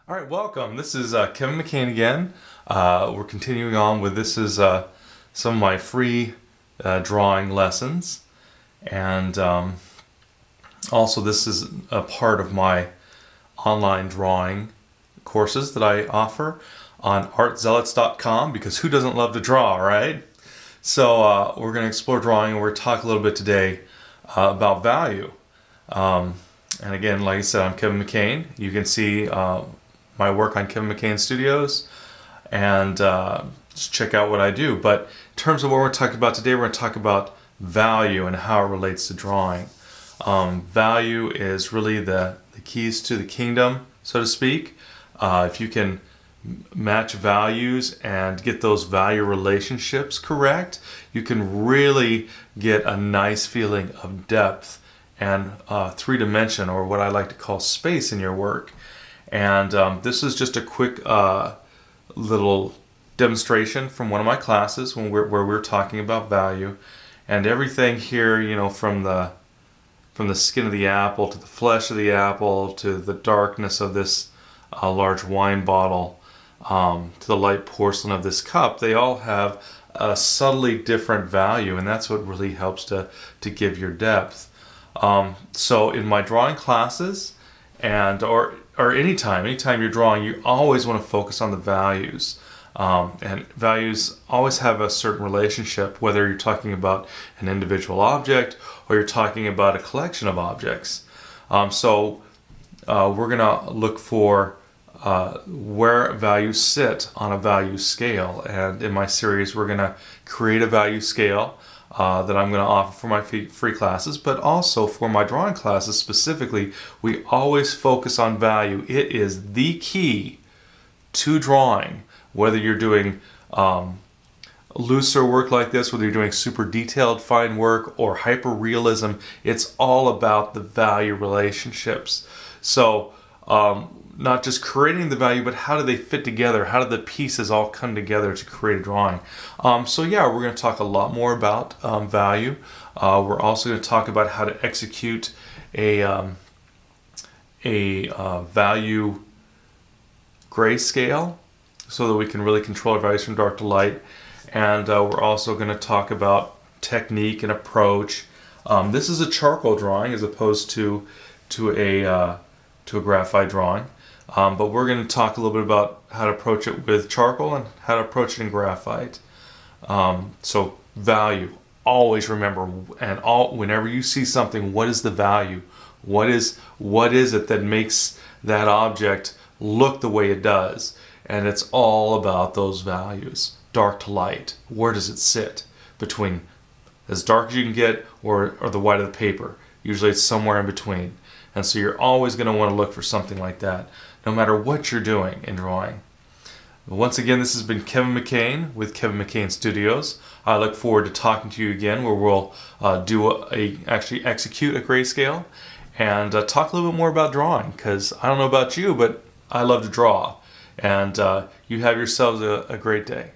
All right, welcome. This is Kevin McCain again. We're continuing on with this is some of my free drawing lessons, and also this is a part of my online drawing courses that I offer on artzealots.com, because who doesn't love to draw, right? So we're going to explore drawing, and we're going to talk a little bit today about value. And again, like I said, I'm Kevin McCain. You can see my work on Kevin McCain Studios, and just check out what I do. But in terms of what we're talking about today, we're going to talk about value and how it relates to drawing. Value is really the keys to the kingdom, so to speak. If you can match values and get those value relationships correct, you can really get a nice feeling of depth and three-dimension, or what I like to call space, in your work. And this is just a quick little demonstration from one of my classes where we're talking about value, and everything here, you know, from the skin of the apple to the flesh of the apple to the darkness of this large wine bottle, to the light porcelain of this cup, they all have a subtly different value, and that's what really helps to give your depth. So in my drawing classes, and or anytime you're drawing, you always want to focus on the values. And values always have a certain relationship, whether you're talking about an individual object or you're talking about a collection of objects. So we're going to look for where values sit on a value scale. And in my series, we're going to create a value scale that I'm going to offer for my free classes, but also for my drawing classes specifically. We always focus on value. It is the key to drawing, whether you're doing looser work like this, whether you're doing super detailed fine work or hyper realism. It's all about the value relationships. So not just creating the value, but how do they fit together? How do the pieces all come together to create a drawing? So yeah, we're going to talk a lot more about value. We're also going to talk about how to execute a value grayscale so that we can really control our values from dark to light. And we're also going to talk about technique and approach. This is a charcoal drawing as opposed to a graphite drawing. But we're going to talk a little bit about how to approach it with charcoal and how to approach it in graphite. So value, always remember, and whenever you see something, what is the value? What is it that makes that object look the way it does? And it's all about those values. Dark to light. Where does it sit? Between as dark as you can get or the white of the paper. Usually it's somewhere in between. And so you're always going to want to look for something like that, no matter what you're doing in drawing. Once again, this has been Kevin McCain with Kevin McCain Studios. I look forward to talking to you again, where we'll actually execute a grayscale and talk a little bit more about drawing, because I don't know about you, but I love to draw. And you have yourselves a great day.